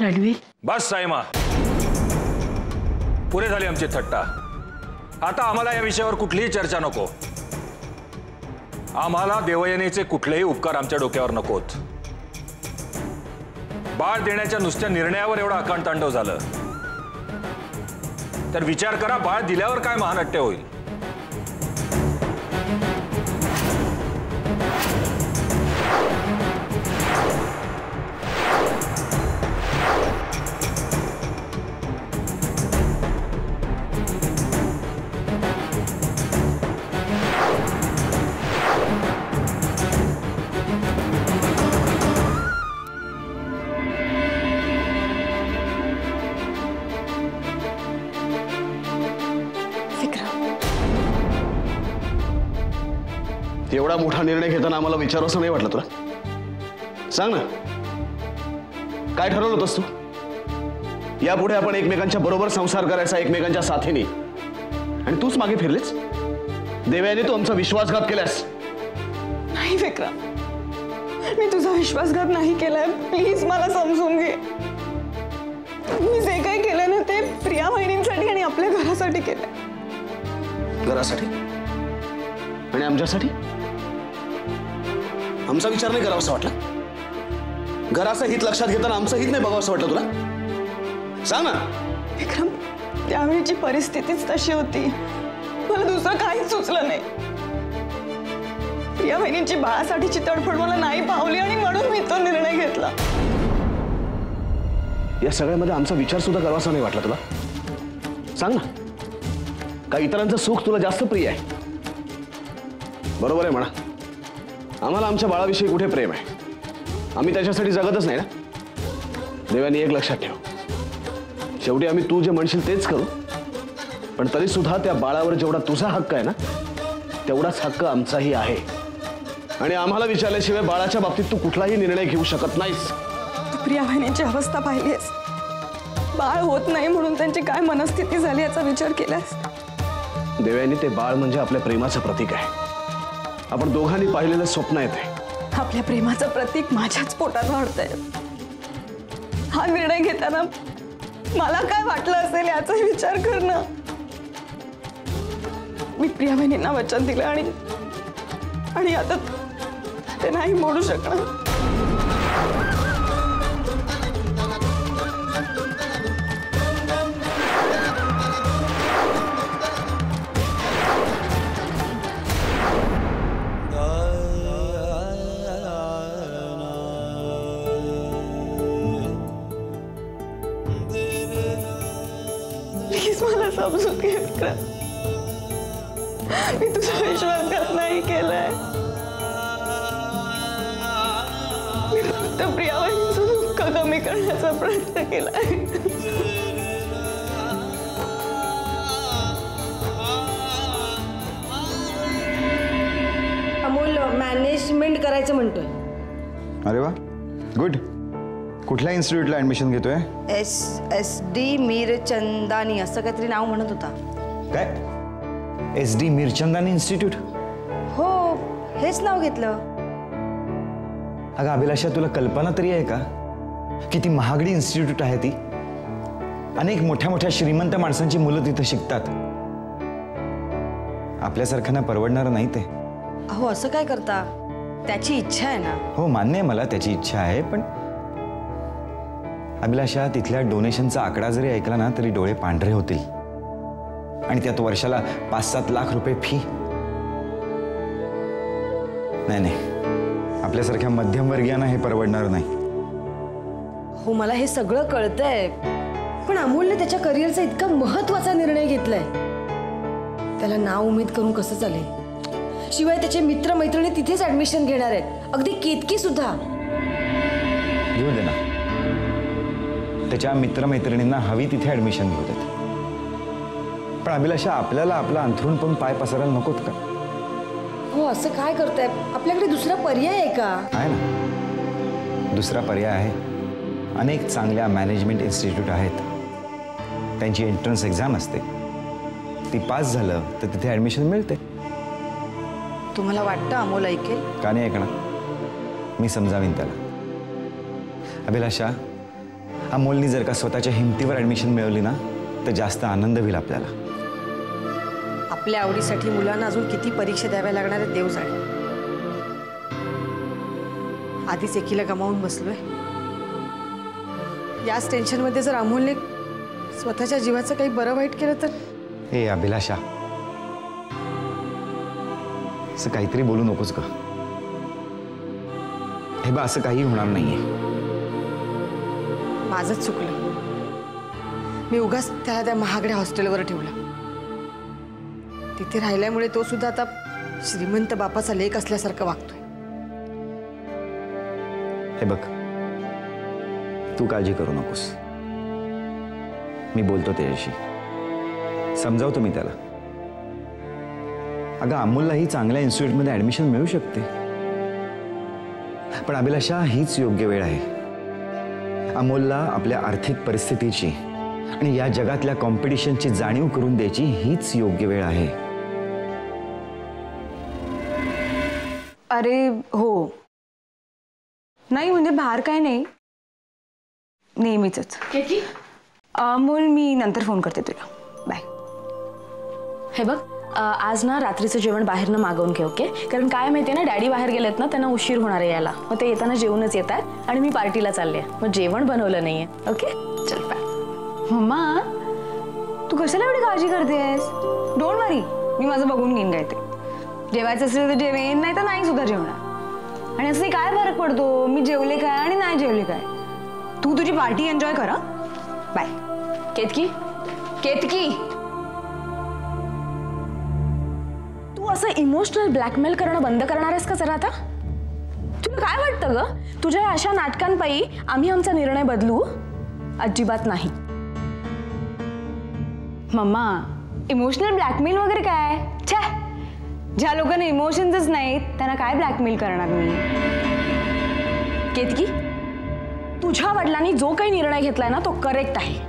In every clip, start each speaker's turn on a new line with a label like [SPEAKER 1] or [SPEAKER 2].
[SPEAKER 1] रणवीर,
[SPEAKER 2] बस सायमा, पुरे झाली आमची थट्टा। आता आम्हाला या विषयावर कुठलीही चर्चा नको। आम्हाला देवयानीचे कुठलेही उपकार आमच्या डोक्यावर नकोत। बाळ देण्याच्या नुसत्या निर्णयावर एवढा अकांतांडव झालं तर विचार करा बाळ दिल्यावर काय महानाट्य होईल।
[SPEAKER 3] एवढा मोठा निर्णय घेताना आम्हाला विचारावंसं नाही वाटलं तुला? सांग ना, काय ठरवलं होतंस तू? यापुढे आपण एकमेकांच्या बरोबर संसार करायचा, एकमेकांच्या साथीने, आणि तूच मागे फिरलीस। देवयानी तू आमचा विश्वासघात केलास।
[SPEAKER 4] नाही विक्रम, मी तुझा विश्वासघात नाही केलाय। प्लीज मला समजून घे। मी जे काही केलं ना ते प्रिया वहिनींसाठी आणि आपल्या घरासाठी केलंय।
[SPEAKER 3] घरासाठी आणि आमच्यासाठी? आमचा विचार नाही करावासा वाटला? घराचं हित लक्षात घेताना आमचं हित नाही बघावंसं वाटलं तुला? सांग ना।
[SPEAKER 4] विक्रम, त्यावेळीची परिस्थितीच तशी होती, मला दुसरं काहीच सुचलं नाही। प्रिया बहिणींची बाळासाठीची तडफड मला नाही पावली आणि म्हणून मी तो निर्णय घेतला।
[SPEAKER 3] या सगळ्यामध्ये आमचा विचार सुद्धा करावासा नाही वाटला तुला? सांग ना, का इतरांचं सुख तुला जास्त प्रिय आहे? बरोबर आहे म्हणा, आम्हाला आमच्या बाळाविषयी कुठे प्रेम आहे? आम्ही त्याच्यासाठी जगतच नाही ना। देवानी एक लक्षात ठेव, शेवटी आम्ही तू जे म्हणशील तेच करू, पण तरी सुद्धा त्या बाळावर जेवढा तुझा हक्क आहे ना तेवढाच हक्क आमचाही आहे। आणि आम्हाला विचारल्याशिवाय बाळाच्या बाबतीत तू कुठलाही निर्णय घेऊ शकत नाहीस।
[SPEAKER 4] तू प्रिया बहिणींची अवस्था पाहिलीस, बाळ होत नाही म्हणून त्यांची काय मनस्थिती झाली याचा विचार केलास?
[SPEAKER 3] देवयानी, ते बाळ म्हणजे आपल्या प्रेमाचं प्रतीक आहे। आपण दोघांनी पाहिलेलं स्वप्न आहे ते।
[SPEAKER 4] आपल्या प्रेमाचं प्रतीक माझ्याच पोटात वाढतंय। हा निर्णय घेताना मला काय वाटलं असेल याचा विचार कर ना। मी प्रिया बहिणींना वचन दिलं आणि आता ते नाही मोडू शकणार। प्लीज मला समजून घे विक्रम, मी तुझा विश्वासघात नाही केलाय। मी फक्त प्रिया बहिणींचं दुःख कमी करण्याचा प्रयत्न केलाय।
[SPEAKER 5] अमोल मॅनेजमेंट करायचं म्हणतोय।
[SPEAKER 6] अरे वा, गुड। कुठल्या इन्स्टिट्यूटला ऍडमिशन घेतोय?
[SPEAKER 5] SD मीरचंदानी असं काहीतरी नाव म्हणत होता।
[SPEAKER 6] काय? SD Mirchandani institute?
[SPEAKER 5] हो, हेच नाव घेतलं।
[SPEAKER 6] अगं अभिलाषा, तुला कल्पना तरी आहे का किती महागडी इन्स्टिट्यूट आहे ती? अनेक मोठ्या मोठ्या श्रीमंत माणसांची मुलं तिथे शिकतात। आपल्यासारख्यांना परवडणारं नाही ते।
[SPEAKER 5] अहो असं काय करता, त्याची इच्छा आहे ना।
[SPEAKER 6] हो, मान्य आहे मला त्याची इच्छा आहे, पण अभिलाषा, तिथल्या डोनेशनचा आकडा जरी ऐकला ना तरी डोळे पांढरे होतील। आणि त्यात वर्षाला 5-7 लाख रुपये फी। नाही, आपल्यासारख्या मध्यमवर्गीयांना हे परवडणार नाही।
[SPEAKER 5] हो, मला हे सगळं कळतंय, पण अमोलने त्याच्या करिअरचा इतका महत्त्वाचा निर्णय घेतलाय, त्याला नाव उमेद करून कसं चालेल? शिवाय त्याचे मित्रमैत्रिणी तिथेच ऍडमिशन घेणार आहेत, अगदी केतकी सुद्धा।
[SPEAKER 6] घेऊ दे ना, त्याच्या मित्रमैत्रिणींना हवी तिथे ऍडमिशन घेऊ देत। पण अभिलाषा, आपल्याला आपला अंथरूण पण पाय पसरायला नकोत का?
[SPEAKER 5] हो, असं काय करताय? आपल्याकडे दुसरा पर्याय आहे का?
[SPEAKER 6] आहे ना, दुसरा पर्याय आहे। अनेक चांगल्या मॅनेजमेंट इन्स्टिट्यूट आहेत, त्यांची एंट्रन्स एक्झाम असते, ती पास झालं तर तिथे ऍडमिशन मिळते।
[SPEAKER 5] तुम्हाला वाटतं अमोल ऐकेल?
[SPEAKER 6] का नाही ऐकणार? मी समजावीन त्याला। अभिलाषा, अमोलनी जर का स्वतःच्या हिमतीवर ॲडमिशन मिळवली ना तर जास्त आनंद होईल आपल्याला.
[SPEAKER 5] आपल्या आवडीसाठी मुलांना अजून किती परीक्षा द्याव्या लागणार आहेत देव जाणे. आधीच एकीला गमावून बसलोय. याच टेन्शनमध्ये जर अमोलने स्वतःच्या जीवाचं काही बरं वाईट केलं तर.
[SPEAKER 6] हे अभिलाषा, असं काहीतरी बोलू नकोस का. हे बा, असं काही होणार नाहीये.
[SPEAKER 5] माझंच चुकलं. मी उगाच त्याला त्या महागड्या हॉस्टेलवर ठेवलं. तिथे राहिल्यामुळे तो सुद्धा आता श्रीमंत बापाचा लेक असल्यासारखं वागतोय.
[SPEAKER 6] हे बघ, तू काळजी करू नकोस. मी बोलतो त्याच्याशी, समजावतो मी त्याला. अगं, अमोललाही चांगल्या इन्स्टिट्यूटमध्ये ॲडमिशन मिळू शकते. पण अभिलाषा, हीच योग्य वेळ आहे. अमोलला आपल्या आर्थिक परिस्थितीची आणि या जगातल्या कॉम्पिटिशनची जाणीव करून द्यायची हीच योग्य वेळ आहे.
[SPEAKER 4] अरे हो, नाही म्हणजे बाहेर काय नाही, नेहमीच. अमोल, मी नंतर फोन करते तुला. बाय.
[SPEAKER 1] हे बघ, आज ना रात्रीचं जेवण बाहेरनं मागवून घे, ओके? कारण काय माहितीये ना, डॅडी बाहेर गेलेत ना, त्यांना उशीर होणार आहे यायला. मग ते येताना जेवूनच येतात आणि मी पार्टीला चालले, मग जेवण बनवलं नाहीये. ओके, चल बाय.
[SPEAKER 4] मम्मा, तू कशाला एवढी काळजी करतेस? डोंट वरी, मी माझं बघून घेईन काय ते. जेवायचं असेल तर जेवेन, नाही तर नाही सुद्धा जेवणार. आणि असं काय फरक पडतो मी जेवले काय आणि नाही जेवले काय. तू तुझी पार्टी एन्जॉय कर. बाय.
[SPEAKER 1] केतकी, केतकी, तू असं इमोशनल ब्लॅकमेल करणं बंद करणार आहेस का जरा आता? तुला काय वाटतं ग, तुझ्या अशा नाटकांपायी आम्ही आमचा निर्णय बदलू? अजिबात नाही.
[SPEAKER 4] मम्मा, इमोशनल ब्लॅकमेल वगैरे काय? छे, ज्या लोकांना इमोशन्सच नाहीत त्यांना काय ब्लॅकमेल करणार मी.
[SPEAKER 1] केतकी, तुझ्या वडिलांनी जो काही निर्णय घेतलाय ना तो करेक्ट आहे.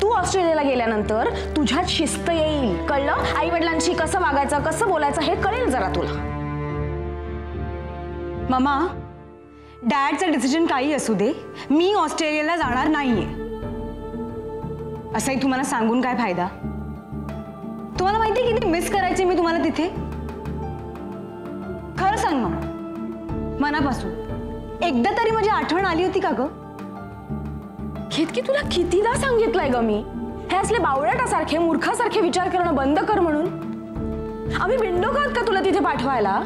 [SPEAKER 1] तू ऑस्ट्रेलियाला गेल्यानंतर तुझ्यात शिस्त येईल, कळलं? आई वडिलांशी कसं वागायचं, कसं बोलायचं हे कळेल जरा तुला.
[SPEAKER 4] मम्मा, डॅडचं डिसिजन काही असू दे, मी ऑस्ट्रेलियाला जाणार नाहीये. असंही तुम्हाला सांगून काय फायदा? तुम्हाला माहिती आहे किती मिस करायचे मी तुम्हाला तिथे. खरं सांग मम्मा, मनापासून एकदा तरी माझी आठवण आली होती का ग?
[SPEAKER 1] केतकी, तुला कितीदा सांगितलंय ग मी, हे असले बावळटासारखे मूर्खासारखे विचार करणं बंद कर म्हणून. आम्ही बिंडोक आहोत का तुला तिथे पाठवायला?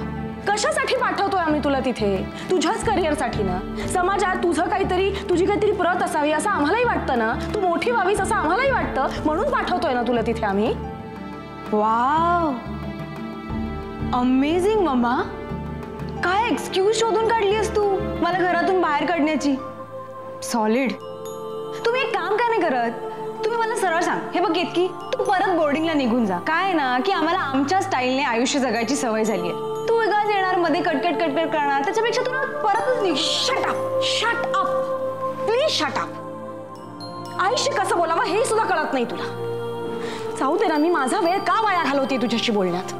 [SPEAKER 1] कशासाठी पाठवतोय आम्ही तुला तिथे? तुझ्याच करिअरसाठी ना. समाजात तुझं काहीतरी, तुझी काहीतरी प्रत असावी असं आम्हालाही वाटतं ना. तू मोठी व्हावीस असं आम्हालाही वाटतं, म्हणून पाठवतोय ना तुला तिथे आम्ही.
[SPEAKER 4] Wow, amazing mumma. काय एक्सक्यूज शोधून काढलीस तू मला घरातून बाहेर काढण्याची. सॉलिड. तुम्ही एक काम का नाही करत? तुम्ही मला सरळ सांग, हे बघ केतकी, तू परत बोर्डिंगला निघून जा. काय ना की आम्हाला आमच्या स्टाईलने आयुष्य जगायची सवय झाली आहे. तू वेगळाच येणार, मध्ये कटकट कटकट करणार, त्याच्यापेक्षा तुला परतच निघ.
[SPEAKER 1] Shut up, shut up, please shut up. आयुष्य कसं बोलावं हे सुद्धा कळत नाही तुला. जाऊ दे ना, मी माझा वेळ का वाया घालवते तुझ्याशी बोलण्यात?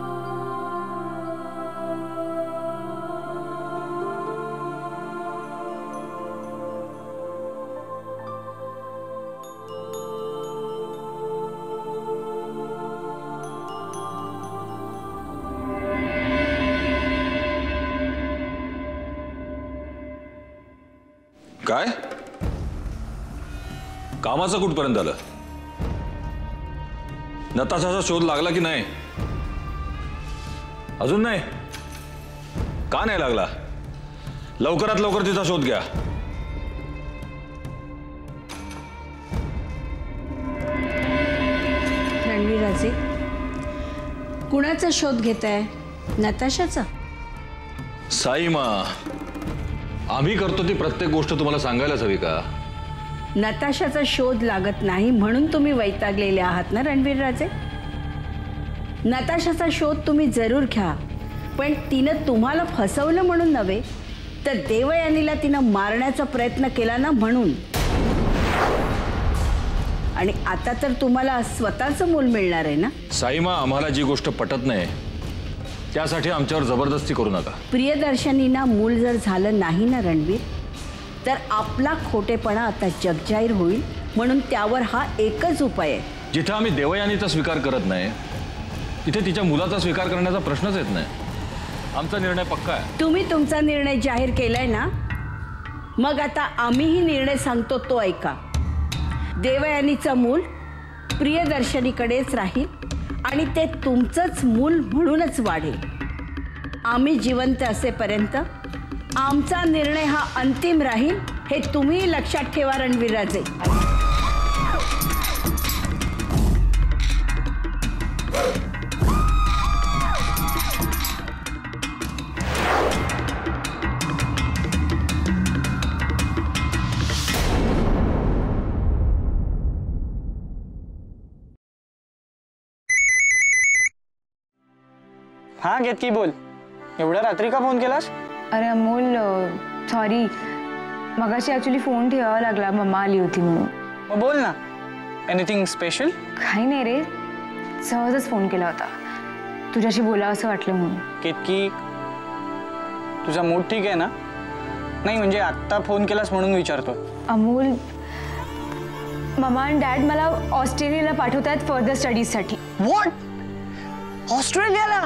[SPEAKER 2] काय कामाचं कुठपर्यंत आलं? नताशाचा शोध लागला की नाही? अजून नाही? का नाही लागला? लवकरात लवकर तिचा शोध घ्या.
[SPEAKER 7] रणवीराचे कुणाचा शोध घेताय? नताशाचा?
[SPEAKER 2] साईमा, आम्ही करतो ती प्रत्येक गोष्ट तुम्हाला सांगायलाच हवी का?
[SPEAKER 7] नताशाचा शोध लागत नाही म्हणून तुम्ही वैतागलेले आहात ना रणवीरराजे. नताशाचा शोध तुम्ही जरूर घ्या, पण तिनं तुम्हाला फसवलं म्हणून नव्हे, तर देवयानीला तिनं मारण्याचा प्रयत्न केला ना म्हणून. आणि आता तर तुम्हाला स्वतःचं मूल मिळणार आहे ना.
[SPEAKER 2] साईमा, आम्हाला जी गोष्ट पटत नाही त्यासाठी आमच्यावर जबरदस्ती करू नका.
[SPEAKER 7] प्रियदर्शनीना मूल जर झालं नाही ना रणवीर, तर आपला खोटेपणा आता जगजाहीर होईल, म्हणून त्यावर हा एकच उपाय आहे.
[SPEAKER 2] जिथे आम्ही देवयानीचा स्वीकार करत नाही तिथे तिच्या मुलाचा स्वीकार करण्याचा प्रश्नच येत नाही. आमचा निर्णय पक्का आहे.
[SPEAKER 7] तुम्ही तुमचा निर्णय जाहीर केलाय ना, मग आता आम्हीही निर्णय सांगतो तो ऐका. देवयानीचं मूल प्रियदर्शनीकडेच राहील आणि ते तुमचंच मूल म्हणूनच वाढेल. आम्ही जिवंत असेपर्यंत आमचा निर्णय हा अंतिम राहील, हे तुम्ही लक्षात ठेवा रणवीरराजे.
[SPEAKER 8] हाँ केतकी बोल. एवढ्या रात्री का फोन केलास?
[SPEAKER 4] अरे अमोल सॉरी, मगाशी ॲक्च्युली फोन ठेवावा लागला, मम्मा आली होती म्हणून.
[SPEAKER 8] मग बोल ना. Anything special?
[SPEAKER 4] काही नाही रे, सहजच फोन केला होता, तुझ्याशी बोलावं असं वाटलं म्हणून.
[SPEAKER 8] केतकी तुझा मूड ठीक आहे ना? नाही म्हणजे आत्ता फोन केलास म्हणून विचारतो.
[SPEAKER 4] अमोल, मम्मा आणि डॅड मला ऑस्ट्रेलियाला पाठवतात फर्दर स्टडीजसाठी.
[SPEAKER 8] व्हॉट? ऑस्ट्रेलियाला?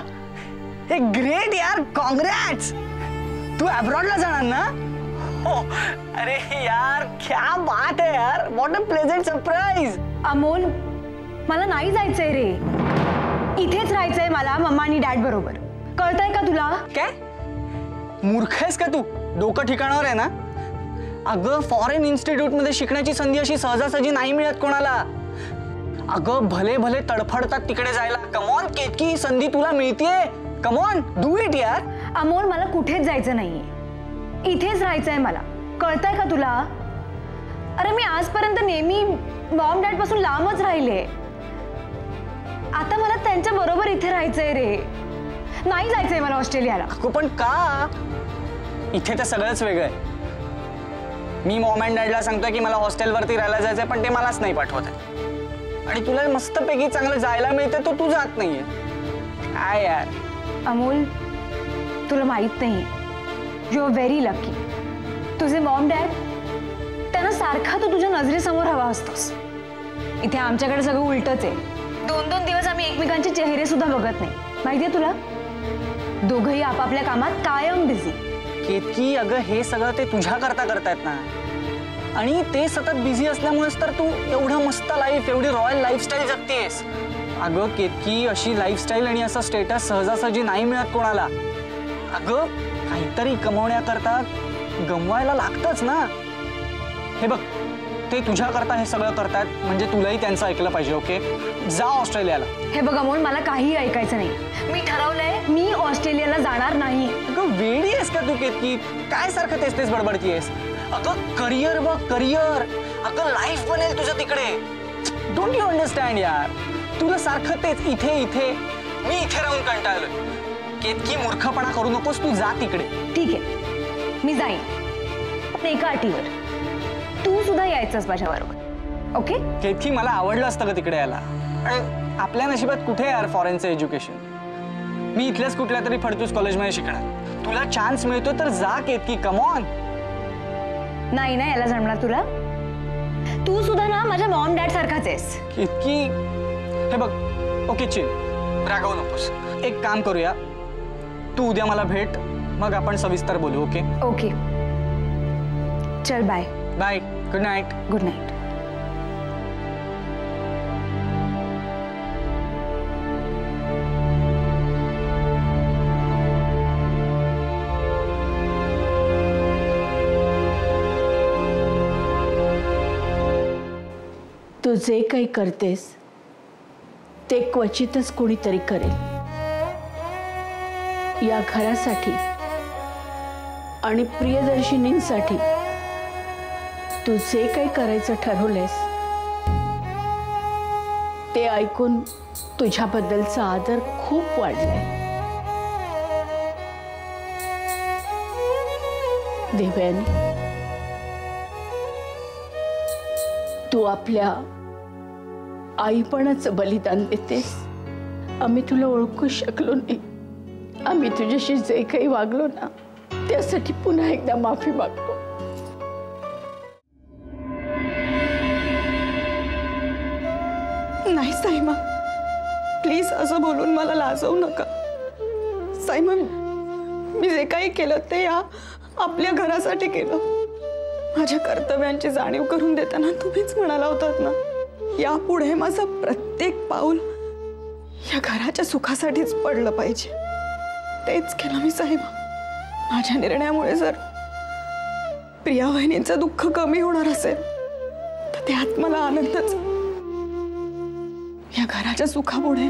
[SPEAKER 8] हे ग्रेट यार, कॉंग्रॅट्स. तू अब्रॉडला जाणार ना? हो. अरे यार क्या बात है यार, what a pleasant surprise.
[SPEAKER 4] Amol, मला नाही जायचंय रे, इथेच राहायचंय मला मम्मा आणि डॅड बरोबर. कळतंय का तुला?
[SPEAKER 8] काय मूर्ख आहेस का तू? डोकं ठिकाणावर आहे ना? अगं फॉरेन इन्स्टिट्यूट मध्ये शिकण्याची संधी अशी सहजासहजी नाही मिळत कोणाला. अगं भले भले तडफडतात तिकडे जायला. कमॉन केतकी, ही संधी तुला मिळतेय. कमॉन डू इट यार.
[SPEAKER 4] अमोल, मला कुठेच जायचं नाहीये, इथेच राहायचंय मला. कळतंय का तुला? अरे मी आजपर्यंत नेहमी मॉम डॅड पासून लांबच राहिले, आता मला त्यांच्या बरोबर इथे राहायचंय रे. नाही जायचंय मला ऑस्ट्रेलियाला.
[SPEAKER 8] अगं पण का? इथे तर सगळंच वेगळं आहे. मी मॉम अँड डॅडला सांगतोय की मला हॉस्टेलवरती राहायला जायचंय, पण ते मलाच नाही पाठवत आहे. आणि तुला मस्तपैकी चांगलं जायला मिळते तो तू जात नाहीये. काय यार
[SPEAKER 4] अमोल, तुला माहित नाही, यू आर व्हेरी लकी. तुझे मॉम डॅड, त्यांना सारखा तू तुझ्या नजरेसमोर हवा असतोस. इथे आमच्याकडे सगळं उलटच आहे. 2-2 दिवस आम्ही एकमेकांचे चेहरे सुद्धा बघत नाही. माहितीये तुला? दोघंही आपापल्या कामात कायम बिझी.
[SPEAKER 8] केतकी अगं हे सगळं ते तुझ्या करता करतायत ना, आणि ते सतत बिझी असल्यामुळेच तर तू एवढं मस्त लाईफ, एवढी रॉयल लाईफस्टाईल जगतेस. अगं केतकी अशी लाईफस्टाईल आणि असं स्टेटस सहजासहजी नाही मिळत कोणाला. अगं काहीतरी कमवण्याकरता गमवायला लागतंच ना. हे बघ, ते तुझ्या करता हे सगळं करतात म्हणजे तुलाही त्यांचं ऐकलं पाहिजे. ओके, जा ऑस्ट्रेलियाला.
[SPEAKER 4] हे बघ अमोल, मला काही ऐकायचं नाही. मी ठरवलंय, मी ऑस्ट्रेलियाला जाणार नाही.
[SPEAKER 8] अगं वेडी आहेस का तू केतकी? काय सारखं तेच तेच बडबडतीयेस? अगं करिअर बघ, करिअर. अगं लाईफ बनेल तुझं तिकडे. डोंट यू अंडरस्टँड यार? तुला सारखं तेच इथे इथे, मी इथे राहून कंटाळलोय. केतकी मूर्खपणा करू नकोस, तू जा तिकडे.
[SPEAKER 4] ठीक आहे, मी जाईन, पण एका अटीवर. तू सुद्धा यायचंस माझ्याबरोबर. ओके?
[SPEAKER 8] केतकी मला आवडलं असतं का तिकडे यायला? आणि आपल्या नशिबात कुठे यार फॉरेनचं एज्युकेशन? मी इथल्याच कुठल्या तरी फडतूस कॉलेजमध्ये शिकणार. तुला चान्स मिळतो तर जा केतकी, कम ऑन.
[SPEAKER 4] नाही ना याला जमणार तुला. तू सुद्धा ना माझ्या मॉम डॅड सारखाच आहेस.
[SPEAKER 8] केतकी हे बघ, ओके चिल, रागवू नकोस. एक काम करूया, तू उद्या मला भेट, मग आपण सविस्तर बोलू. ओके?
[SPEAKER 4] ओके, चल bye.
[SPEAKER 8] Bye, good night.
[SPEAKER 4] Good night.
[SPEAKER 7] तू जे काही करतेस ते क्वचितच कोणीतरी करेल. या घरासाठी आणि प्रियदर्शिनींसाठी तू जे काही करायचं ठरवलंयस ते ऐकून तुझ्याबद्दलचा आदर खूप वाढलाय. देवयानी, तू आपल्या आईपणाचं बलिदान देतेस. आम्ही तुला ओळखू शकलो नाही. आम्ही तुझ्याशी जे काही वागलो ना त्यासाठी पुन्हा एकदा माफी मागतो.
[SPEAKER 4] नाही साईमा, प्लीज असं बोलून मला लाजवू नका. साईमा, मी जे काही केलं ते या आपल्या घरासाठी केलं. माझ्या कर्तव्यांची जाणीव करून देताना तुम्हीच म्हणाला होतात ना, यापुढे माझं प्रत्येक पाऊल या घराच्या सुखासाठीच पडलं पाहिजे. तेच केलं मी साईमा. माझ्या निर्णयामुळे जर प्रिया वहिनींचं दुःख कमी होणार असेल तर त्यात मला आनंदच. या घराच्या सुखापुढे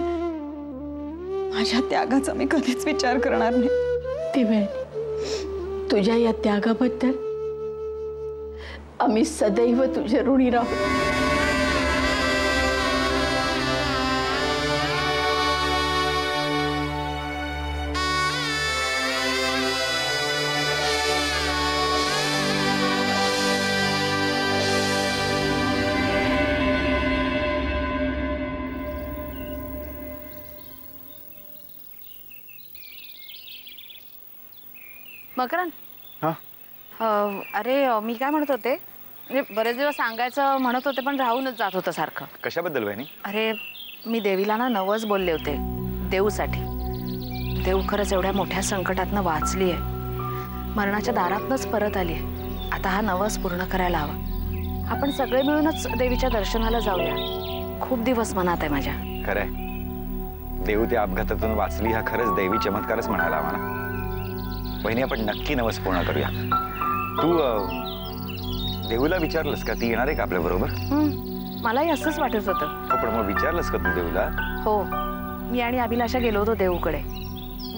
[SPEAKER 4] माझ्या त्यागाचा मी कधीच विचार करणार नाही.
[SPEAKER 9] देवयानी, तुझ्या या त्यागाबद्दल आम्ही सदैव तुझे ऋणी राहू.
[SPEAKER 10] मकरन,
[SPEAKER 6] हां
[SPEAKER 10] अरे मी काय म्हणत होते, म्हणजे बरेच दिवस सांगायचं म्हणत होते पण राहूनच जात होतं सारखं.
[SPEAKER 6] कशाबद्दल वहिनी?
[SPEAKER 10] अरे मी देवीला ना नवस बोलले होते देऊसाठी. देव खरंच एवढ्या मोठ्या संकटातनं वाचली आहे, मरणाच्या दारातनंच परत आली आहे. आता हा नवस पूर्ण करायला हवा. आपण सगळे मिळूनच देवीच्या दर्शनाला जाऊया. खूप दिवस मनात आहे माझ्या.
[SPEAKER 6] खरंय, देव त्या अपघातातून वाचली हा खरंच दैवी चमत्कारच म्हणाला आम्हाला. वहिनी, आपण नक्की नवस पूर्ण करूया. तू देऊला विचारलंस का ती येणार आहे का आपल्या बरोबर?
[SPEAKER 10] मलाही असंच वाटत होतं.
[SPEAKER 6] हो, पण मग विचारलंस का तू देऊला?
[SPEAKER 10] हो, मी आणि अभिलाषा गेलो होतो देऊकडे,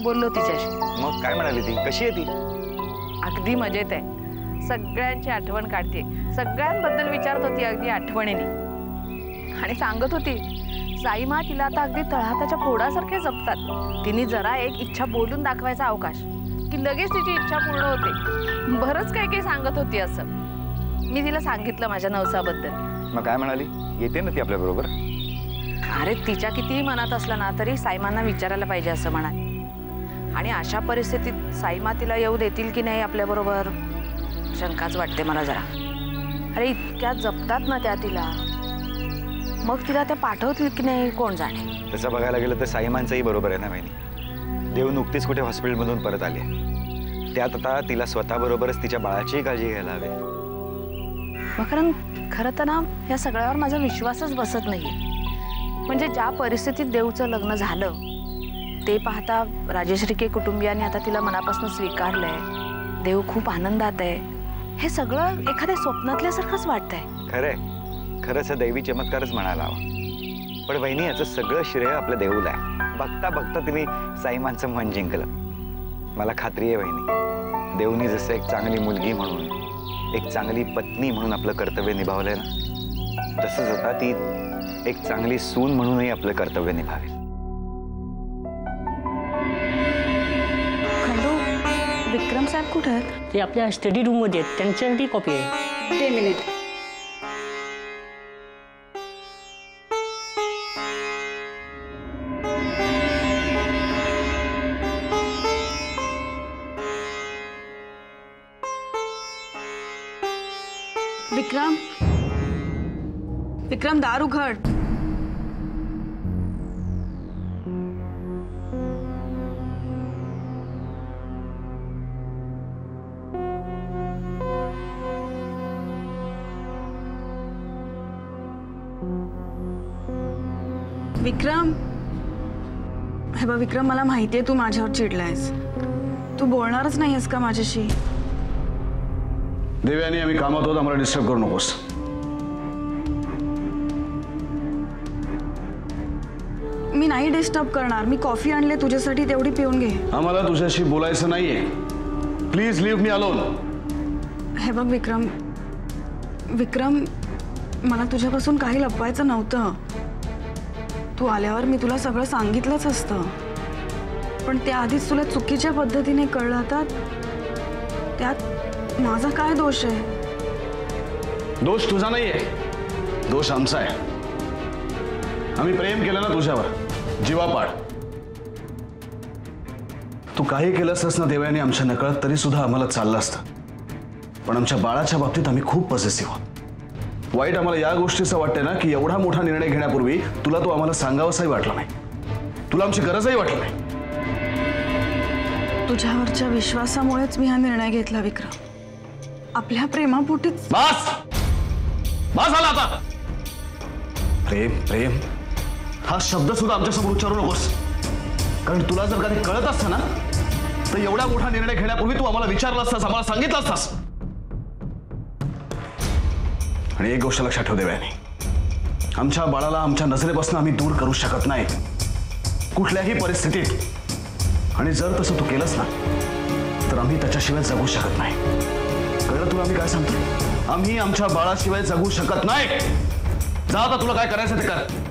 [SPEAKER 10] बोललो तिच्याशी.
[SPEAKER 6] मग काय म्हणाली ती? कशी आहे ती?
[SPEAKER 10] अगदी मजेत आहे. सगळ्यांची आठवण काढते, सगळ्यांबद्दल विचारत होती अगदी आठवणीने. आणि सांगत होती साईमा तिला आता अगदी तळहाताच्या फोडासारखे जपतात. तिने जरा एक इच्छा बोलून दाखवायचा अवकाश की लगेच तिची इच्छा पूर्ण होते. बरंच काही काही सांगत होती असं. मी तिला सांगितलं माझ्या नवसाबद्दल.
[SPEAKER 6] मग काय म्हणाली? येते ना ती आपल्या बरोबर?
[SPEAKER 10] अरे तिच्या कितीही मनात असलं ना तरी साईमांना विचारायला पाहिजे असं म्हणाली. आणि अशा परिस्थितीत साईमा तिला येऊ देतील की नाही आपल्या बरोबर शंकाच वाटते मला जरा. अरे इतक्या जपतात ना त्या तिला, मग तिला त्या पाठवतील की नाही कोण जाणे.
[SPEAKER 6] तसं बघायला गेलं तर साईमांचंही बरोबर आहे ना वहिनी. देव नुकतीच कुठे हॉस्पिटलमधून परत आली आहे, त्यात आता तिला स्वतःबरोबरच तिच्या बाळाचीही काळजी घ्यायला हवी.
[SPEAKER 10] कारण खरं तर ना या सगळ्यावर माझा विश्वासच बसत नाहीये. म्हणजे ज्या परिस्थितीत देवचं लग्न झालं ते पाहता राजेश्री कुटुंबियांनी आता तिला मनापासून स्वीकारलंय. देव खूप आनंदात आहे. हे सगळं एखाद्या स्वप्नातल्यासारखंच वाटतंय.
[SPEAKER 6] खरंय, खरंच दैवी चमत्कारच म्हणायला हवा. पण वहिनी, याचं सगळं श्रेय आपल्या देऊला आहे. बघता बघता तिने साईमांचं मन जिंकलं. मला खात्री आहे वहिनी, देवनी जसं एक चांगली मुलगी म्हणून, एक चांगली पत्नी म्हणून आपलं कर्तव्य निभावलंय ना, तसंच आता ती एक चांगली सून म्हणूनही आपलं कर्तव्य निभावेल.
[SPEAKER 10] विक्रम साहेब कुठे आहेत?
[SPEAKER 11] ते आपल्या स्टडी रूम मध्ये आहेत, त्यांच्यासाठी कॉपी आहे.
[SPEAKER 5] ते मिनिट.
[SPEAKER 4] विक्रम, विक्रम दार उघड. विक्रम, हे बघ विक्रम, मला माहितीये तू माझ्यावर चिडलायस. तू बोलणारच नाहीयेस का माझ्याशी?
[SPEAKER 3] देवयानी, आम्ही कामात आहोत, आम्हाला डिस्टर्ब करू नकोस.
[SPEAKER 4] मी नाही डिस्टर्ब करणार. मी कॉफी आणले तुझ्यासाठी, तेवढी पिऊन घे.
[SPEAKER 3] आम्हाला तुझ्याशी बोलायचं नाहीये. Please leave me alone.
[SPEAKER 4] हे बघ विक्रम, विक्रम, मला तुझ्यापासून काही लपवायचं नव्हतं. तू आल्यावर मी तुला सगळं सांगितलंच असतं, पण त्याआधीच तुला चुकीच्या पद्धतीने कळलं. आता त्यात माझा काय दोष आहे?
[SPEAKER 3] दोष तुझा नाहीये, दोष आमचा आहे. आम्ही प्रेम केलं ना तुझ्यावर, जीवापाड. तू काही केलं असतंस ना देवयानी आमच्या नकळत, तरी सुद्धा आम्हाला चाललं असतं. पण आमच्या बाळाच्या बाबतीत आम्ही खूप पॉझिटिव्ह आहोत. वाईट आम्हाला या गोष्टीचं वाटतंय ना की एवढा मोठा निर्णय घेण्यापूर्वी तुला तो आम्हाला सांगावासाही वाटला नाही, तुला आमची गरजही वाटली नाही.
[SPEAKER 4] तुझ्यावरच्या विश्वासामुळेच मी हा निर्णय घेतला विक्रम. आपल्या प्रेमापोटीच.
[SPEAKER 3] बस बस झाला आता. प्रेम प्रेम हा शब्द सुद्धा आमच्यासमोर उच्चारू नकोस, कारण तुला जर कधी कळत असतं ना तर एवढा मोठा निर्णय घेण्यापूर्वी तू आम्हाला विचारलं असतास, आम्हाला सांगितलं असतास. आणि एक गोष्ट लक्षात ठेव देवयानी, आमच्या बाळाला आमच्या नजरेपासून आम्ही दूर करू शकत नाही कुठल्याही परिस्थितीत. आणि जर तसं तू केलंस ना तर आम्ही त्याच्याशिवाय जगू शकत नाही. कळलं तुला आम्ही काय सांगतो? आम्ही आमच्या बाळाशिवाय जगू शकत नाही. जा आता, तुला काय करायचं ते कर.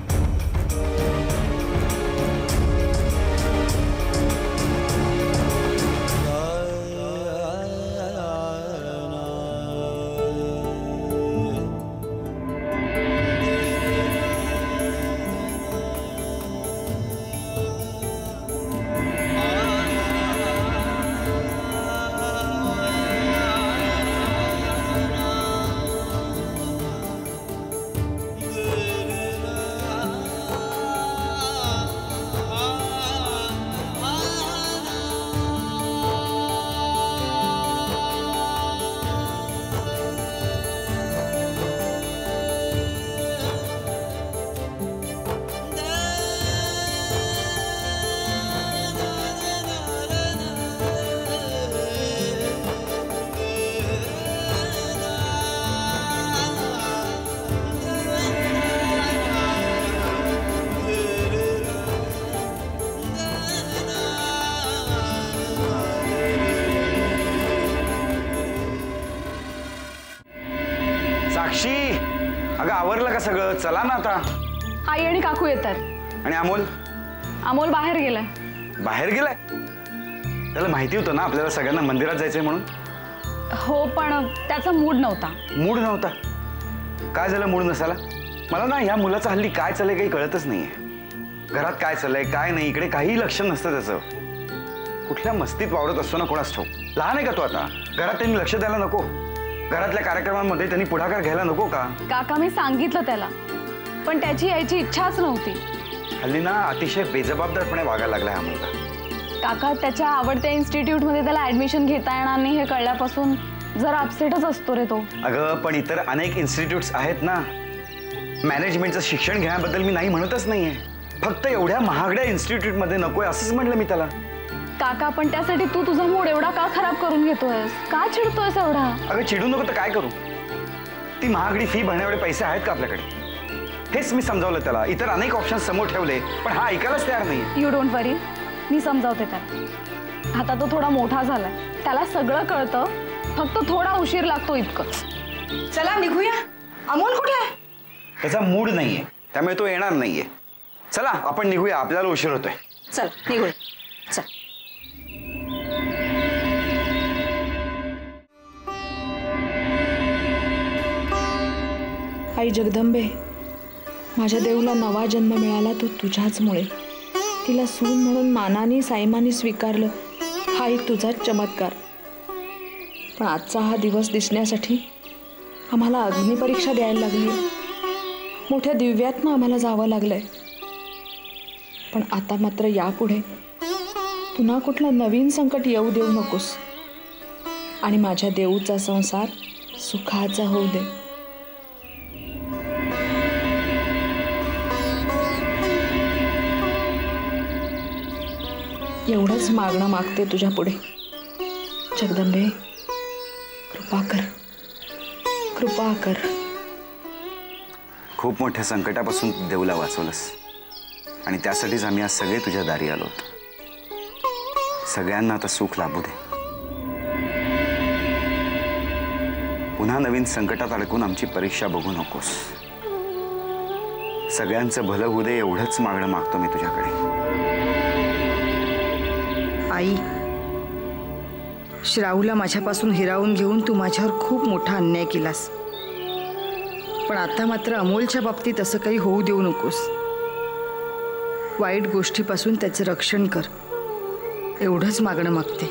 [SPEAKER 6] साक्षी, अगं आवरलं का सगळं? चला ना आता.
[SPEAKER 1] आई आणि काकू येतात.
[SPEAKER 6] आणि अमोल?
[SPEAKER 1] अमोल बाहेर गेलाय.
[SPEAKER 6] बाहेर गेलाय? त्याला माहिती होतं ना आपल्याला सगळ्यांना मंदिरात जायचंय म्हणून?
[SPEAKER 1] हो, पण त्याचा मूड नव्हता.
[SPEAKER 6] मूड नव्हता? काय झालं मूड नसायला? मला ना ह्या मुलाचं हल्ली काय चाललंय काही कळतच नाहीये. घरात काय चाललंय काय नाही इकडे काही लक्ष नसतं त्याचं. कुठल्या मस्तीत वावरत असतो ना कोणास ठाऊक. लहान आहे का तो आता? घरात त्यांनी लक्ष द्यायला नको? घरातल्या कार्यक्रमांमध्ये त्यांनी पुढाकार घ्यायला नको का?
[SPEAKER 1] काका, मी सांगितलं त्याला, पण त्याची यायची इच्छाच नव्हती.
[SPEAKER 6] हल्ली ना अतिशय बेजबाबदारपणे वागायला लागलाय हा मुलगा.
[SPEAKER 1] काका, त्याच्या आवडत्या इन्स्टिट्यूटमध्ये त्याला ऍडमिशन घेता येणार नाही हे कळल्यापासून जरा अपसेटच असतो रे तो.
[SPEAKER 6] अगं पण इतर अनेक इन्स्टिट्यूट्स आहेत ना. मॅनेजमेंटचं शिक्षण घेण्याबद्दल मी नाही म्हणतच नाहीये. फक्त एवढ्या महागड्या इन्स्टिट्यूटमध्ये नकोय असंच म्हटलं मी त्याला.
[SPEAKER 1] काका, पण त्यासाठी तू तुझा मूड एवढा का खराब करून घेतोयस? का चिडतोयस एवढा?
[SPEAKER 6] अगं चिडू नको तर काय करू? ती महागडी फी भरण्याएवढे पैसे आहेत का आपल्याकडे? हेच मी समजावलं त्याला. इतर अनेक ऑप्शन समोर ठेवले पण हा ऐकायलाच तयार नाही.
[SPEAKER 1] यू डोंट वरी, मी समजावते त्याला. आता तो थोडा मोठा झालाय, त्याला सगळं कळतं, फक्त थोडा उशीर लागतो इतकंच.
[SPEAKER 5] चला निघूया. अमोल कुठे आहे?
[SPEAKER 6] त्याचा मूड नाहीये त्यामुळे तो येणार नाहीये. चला आपण निघूया, आपल्याला उशीर होतोय.
[SPEAKER 5] चल निघूया. चल.
[SPEAKER 1] आई जगदंबे, माझ्या देऊला नवा जन्म मिळाला तो तुझ्याचमुळे. तिला सून म्हणून मानाने साईमाने स्वीकारलं, हा एक तुझाच चमत्कार. पण आजचा हा दिवस दिसण्यासाठी आम्हाला अग्निपरीक्षा द्यायला लागली. मोठ्या दिव्यातनं आम्हाला जावं लागलंय. पण आता मात्र यापुढे पुन्हा कुठलं नवीन संकट येऊ देऊ नकोस आणि माझ्या देऊचा संसार सुखाचा होऊ दे. एवढंच मागणं मागते तुझ्या पुढे. जगदंबे, कृपा कर, कृपा कर.
[SPEAKER 6] खूप मोठ्या संकटापासून देऊला वाचवलंस आणि त्यासाठीच आम्ही आज सगळे तुझ्या दारी आलोत. सगळ्यांना आता सुख लाभू दे. पुन्हा नवीन संकटात अडकून आमची परीक्षा बघू नकोस. सगळ्यांचं भलं होऊ दे एवढंच मागणं मागतो मी तुझ्याकडे.
[SPEAKER 5] आई, श्रावूला माझ्यापासून हिरावून घेऊन तू माझ्यावर खूप मोठा अन्याय केलास. पण आता मात्र अमोलच्या बाबतीत असं काही होऊ देऊ नकोस. वाईट गोष्टीपासून त्याचं रक्षण कर, एवढंच मागणं मागते.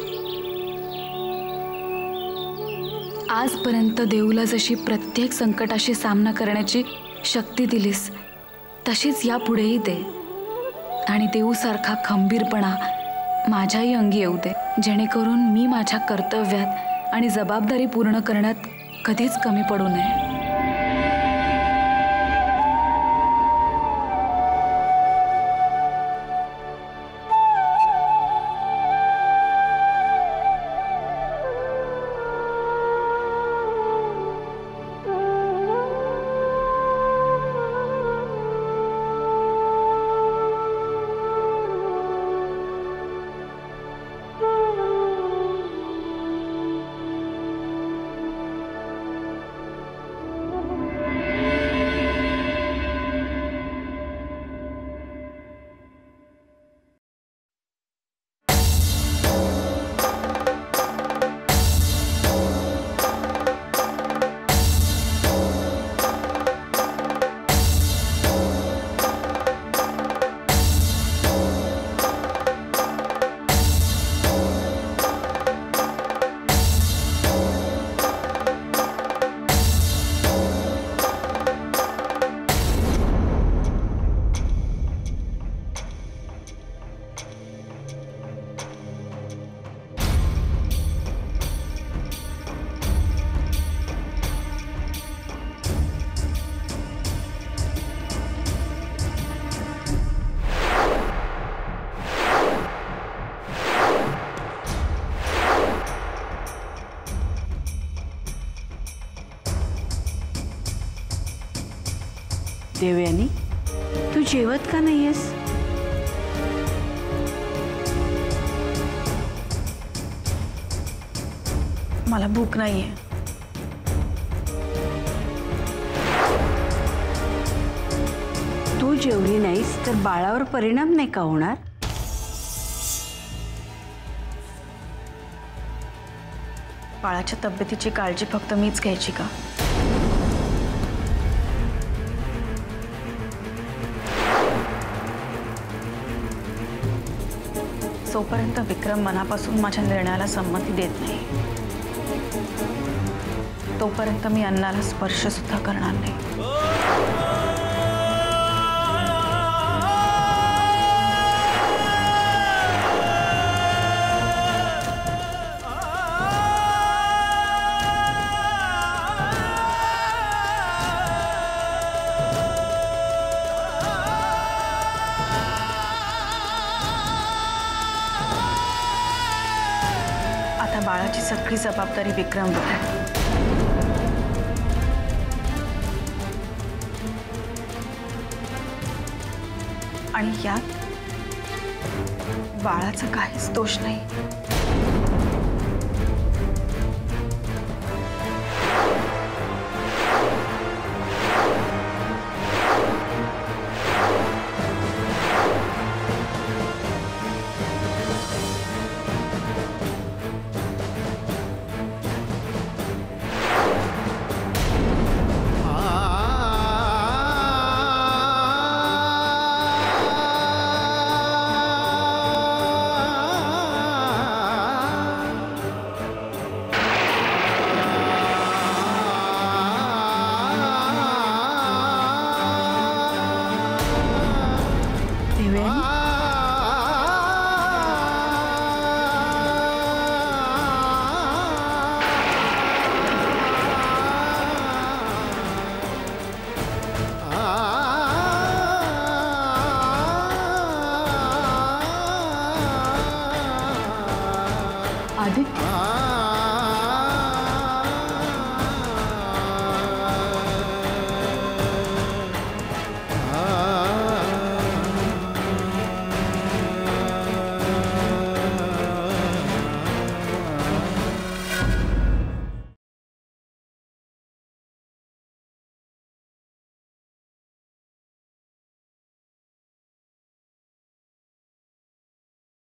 [SPEAKER 1] आजपर्यंत देऊला जशी प्रत्येक संकटाशी सामना करण्याची शक्ती दिलीस तशीच यापुढेही दे आणि देऊसारखा खंबीरपणा माझ्याही अंगी येऊ दे, जेणेकरून मी माझ्या कर्तव्यात आणि जबाबदारी पूर्ण करण्यात कधीच कमी पडू नये.
[SPEAKER 7] देवयानी, तू जेवत का नाहीयेस?
[SPEAKER 4] मला भूक नाहीये.
[SPEAKER 7] तू जेवली नाहीस तर बाळावर परिणाम नाही का होणार?
[SPEAKER 4] बाळाच्या तब्येतीची काळजी फक्त मीच घ्यायची का? जोपर्यंत विक्रम मनापासून माझ्या निर्णयाला संमती देत नाही तोपर्यंत मी अन्नाला स्पर्श सुद्धा करणार नाही. आता बाळाची सगळी जबाबदारी विक्रमवर आहे. आणि यात बाळाचा काहीच दोष नाही.
[SPEAKER 1] आदित्य,